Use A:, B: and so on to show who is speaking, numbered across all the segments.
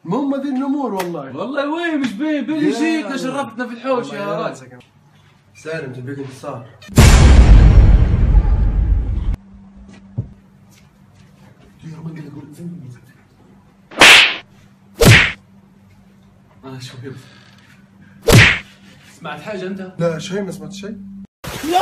A: مو ذي الامور والله.
B: والله وين مش بين جيتنا شرفتنا في الحوش يا راجل.
A: سالم تبيك انتصار.
B: شوف سمعت حاجة أنت؟
A: لا شيء ما سمعت شيء.
C: لا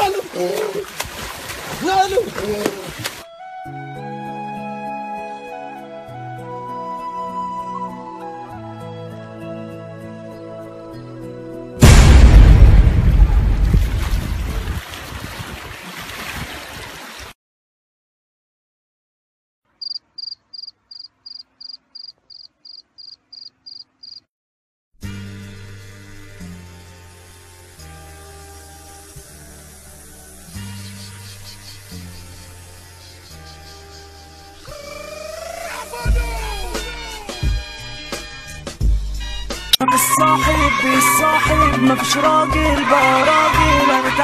C: الصاحب ما فيش راجل بقى راجل.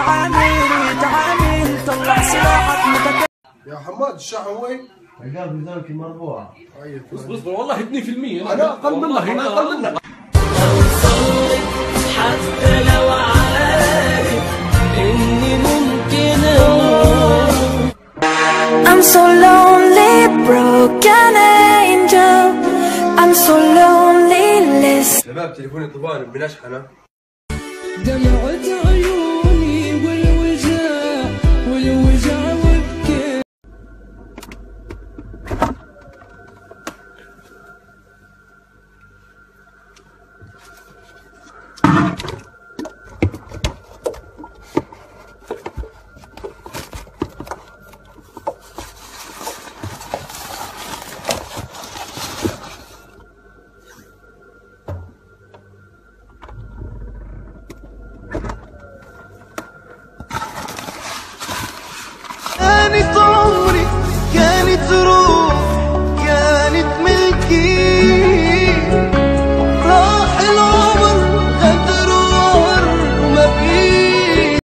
C: تعامل طلع سلاحك
A: يا حماد الشحن وين؟
D: عقاب ميزانك مرفوعة.
B: اصبر والله 2%.
A: انا اقل منك. انا اقل منك.
E: حتى لو عارف اني ممكن I'm so lonely broken angel I'm so lonely list.
A: شباب تليفوني طبان بنشحنه.
E: دمعت عيوني والوجع وبكي.
C: كانت عمري كانت روح كانت ملكي. راح العمر غدر وما فيه.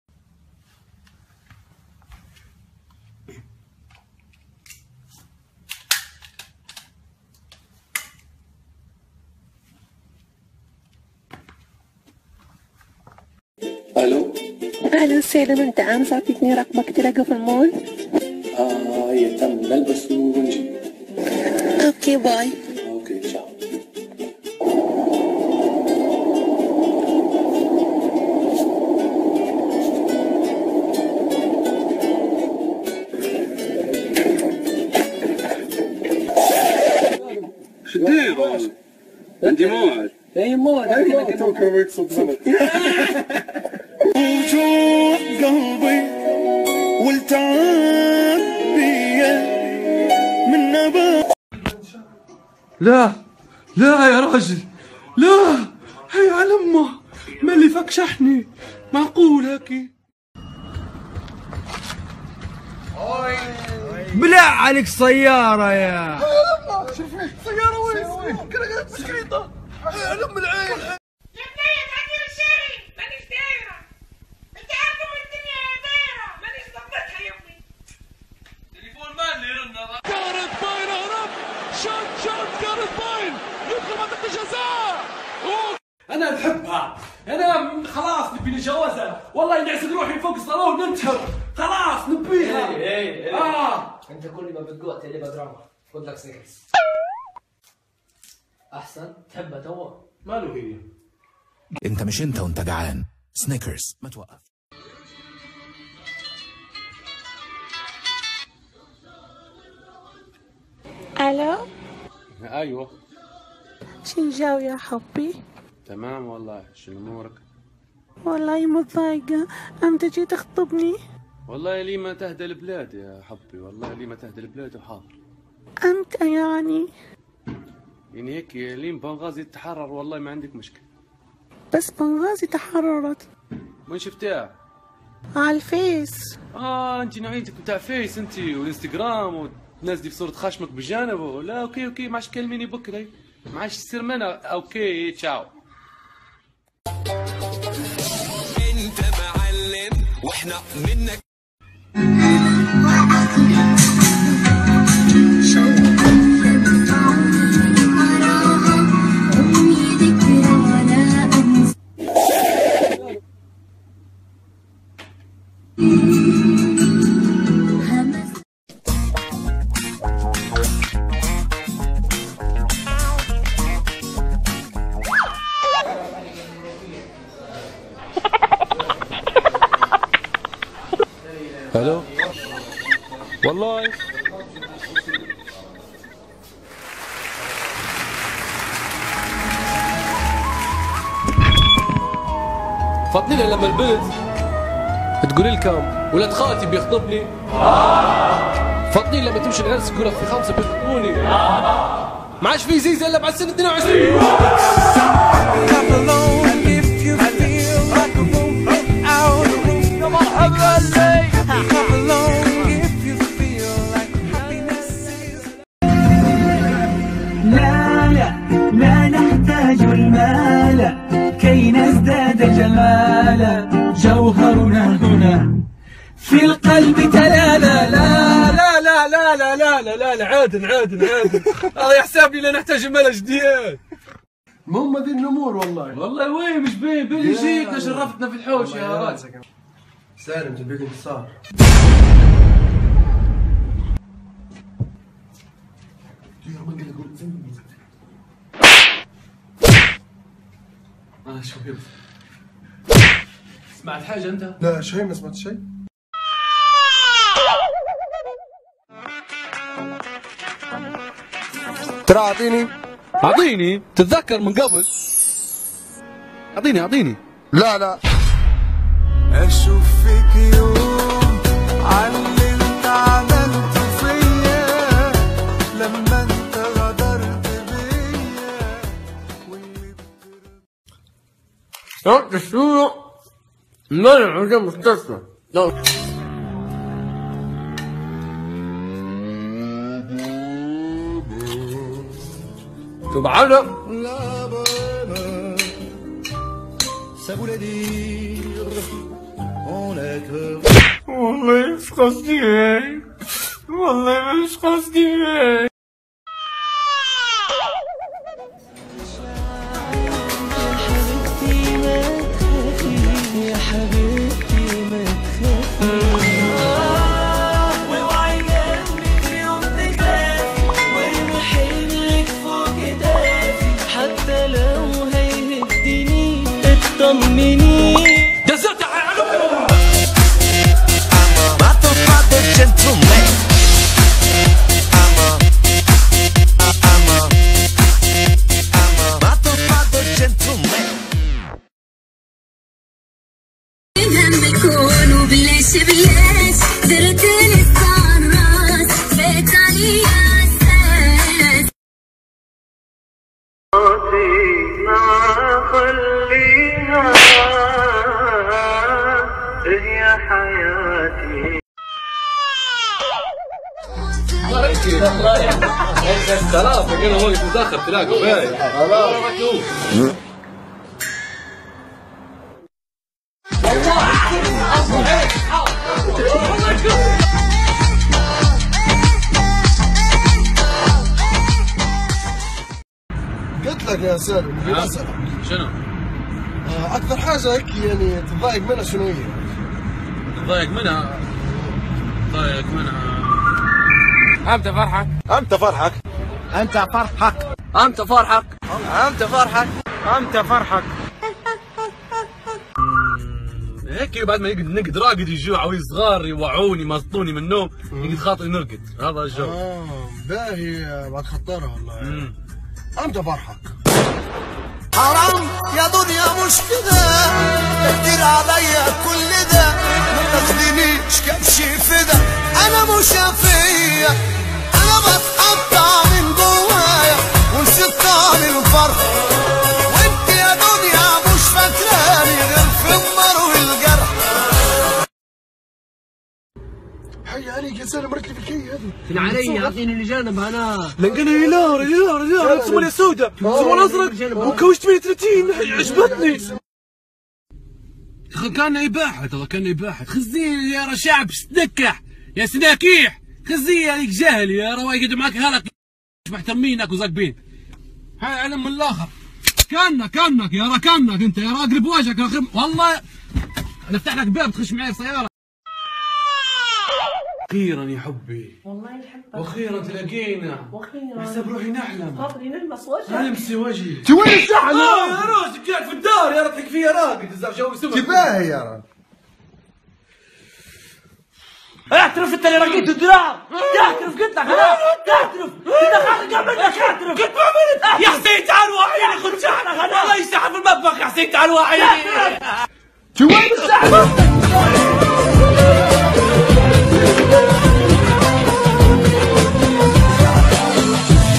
F: الو
G: اهلا سالم، انت امس اعطيتني رقمك تلاقى في المول.
F: هي تم نلبس ونجي.
G: اوكي باي.
F: اوكي تشاو.
B: شو داير؟ عندي موعد.
G: اي موعد.
A: ايوه توك يقصد زلط.
C: وجوع قلبي والتعب بيا من نبات.
B: لا يا راجل لا. هي على امه ما اللي فك شحني معقول هيك؟
C: بلا عليك سيارة يا
A: شوفي سيارة وين؟ كانت بسكريطة. علم العين.
H: يا بنية تعدي الشاري مانيش دايرة. انت عارفة من الدنيا دايرة مانيش ظبطها يا ابني.
B: تليفون مال اللي يرن هذا؟
C: كارت باين هرب. شوت كارت باين يدخل منطقة الجزاء.
B: انا نحبها. انا خلاص نبي نتجوزها. والله نعسد روحي فوق الصالون وننتحر. خلاص نبيها.
I: انت كل ما بتقوى تقلبها دراما. خذ لك سنيكرز احسن تحبها توا.
B: ماله هي؟
J: انت مش انت وانت جعان. سنيكرز ما توقف.
G: الو
K: ايوه
G: شن جو يا حبي؟
K: تمام والله. شو امورك؟
G: والله متضايقة. امتى جيت تخطبني؟
K: والله لي ما تهدى البلاد يا حبي. والله لي ما تهدى البلاد وحاضر.
G: امتى يعني
K: هيك لين بنغازي تتحرر والله ما عندك مشكلة.
G: بس بنغازي تحررت.
K: وين شفتها؟
G: على الفيس.
K: انت نوعيتك بتاع فيس انت والانستغرام وتنزلي في صورة خشمك بجانبه. لا اوكي ما عادش تكلميني بكري. ما عادش تصير منها. اوكي تشاو.
C: انت معلم واحنا منك.
K: فاطني لما البنت تقول لكم ولاد خالتي بيخطبني. فاطني لما تمشي العرس تقول لك في 5 بيخطبوني. ما عادش في زيزه الا بعد سنه 22.
E: لا نحتاج المال كي نزداد جمالا، جوهرنا هنا في القلب تلالا. لا لا لا لا لا لا لا لا لا عادل هذا يحسب لي لا نحتاج مال جديد.
A: هم ذي النمور والله
K: وين مش بين يجيك شرفتنا في الحوش يا راجل.
A: سالم تبيك انتصار.
K: شو سمعت حاجة أنت؟
A: لا شيء ما سمعت شيء. ترى
K: أعطيني تتذكر من قبل. أعطيني
A: لا
C: أشوف فيك يوم علي انت عملت فيا لما انت غدرت بيا
B: واللي شو منع عند المستشفى. سبحان والله مش قصدي هيك، والله مش قصدي هيك.
E: يا حبيبتي ما تخافي، واوعي قلبك يوم تخافي، وارمي حملك فوق كتافي، حتى لو هيهدني اطمني.
K: جزرت عليكم.
E: بلاش درت لسان راس بيت علي اساس ما خليها هي حياتي.
K: خلاص بقينا وقت متاخر تلاقوا باين.
A: قلت لك يا سالم
K: شنو؟
A: اكثر حاجه هيك يعني تضايق منها شنو هي؟
K: تضايق منها أنت فرحك هيك بعد ما نقعد راقد يجوا عويل صغار يوعوني مصطوني من النوم يقعد خاطري نرقد. هذا الجو.
A: باهي بعد خطرها والله. انت فرحك.
C: حرام يا دنيا مش كده، كتير عليا كل ده، ما تاخدنيش كبشي فدا، انا مش فيا، انا بتقطع من جوايا ونسيت طعم الفرح، وانت يا دنيا مش فاكراني غير في النار والجرح.
A: حي عليك يا سالم مرت لي في الكي هذه.
I: فين علي اعطيني اللي جانب انا.
B: لقينا هلال سموني سوداء سموني ازرق وكوشت 130 عجبتني.
K: كان إباحة ترى كان إباحة. خزين يا شعب تنكح يا سناكيح. خزين هذيك جاهل يا راه يقعد معك هلك مش محترمينك وزاقبين. هاي علم من الاخر. كانك يا راه كانك انت يا راه اقرب وجهك والله نفتح لك باب تخش معي سيارة. أخيرا يا حبي
G: والله يحبك
K: واخيرا تلاقينا
G: واخيرا
K: حسب روحي نحلم
G: خاطري نلمس وجهك
K: نلمسي وجهي.
A: انت وين الشحن؟
K: يا راجل قاعد في الدار يا راه فيا راقد جو سمك.
A: تباهي يا رجل.
I: اعترف انت اللي رقيت الدراع. اعترف قلت لك انا اعترف انت خارج منك اعترف.
K: كنت بعمل يا حسين تعال وعيني خذ شحنك. الله يسحب المطبخ يا حسين تعال وعيني. جواب الزعمة.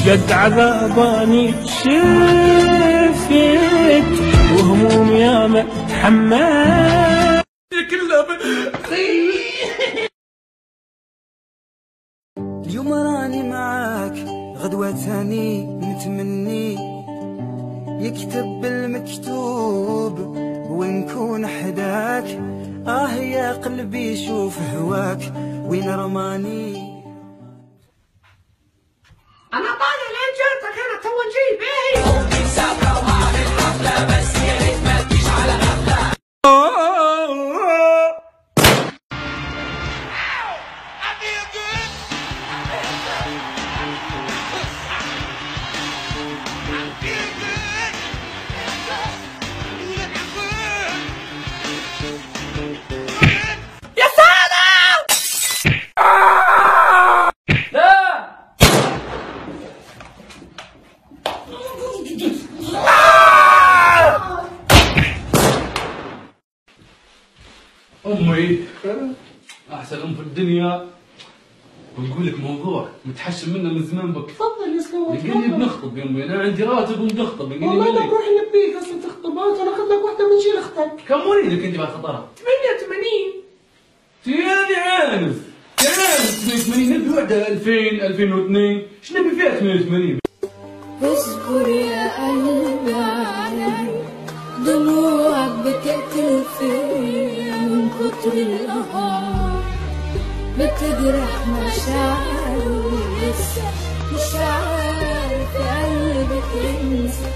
E: قد عذاباني شفت وهموم ياما تحمل
C: اليوم راني معاك غدوة تاني متمني يكتب المكتوب ونكون حداك. يا قلبي شوف هواك وين رماني.
H: انا طالع لين جيتك انا تو نجيب ايه بس يا ريت ما تجيش على غفله.
I: يا سلام. لا
K: امي احسن ام في الدنيا. بنقول لك موضوع متحشم منه من زمان بك.
H: تفضل يا سلوى
K: نقول بنخطب يا امي، انا عندي راتب وبنخطب.
H: والله لا نروح نبيك اصلا تخطبات انا اخذ لك واحده من جيل اختك.
K: كم وليدك انت بعد خطرها؟
H: 88.
K: يعني عانف 88 نبي وحده 2000 2002 ايش نبي فيها 88؟
L: اصبر يا قلبي علي دموعك بتقتل فيا من كتر القهار بتجرح مشاعري لسه مش عارف قلبك ينسى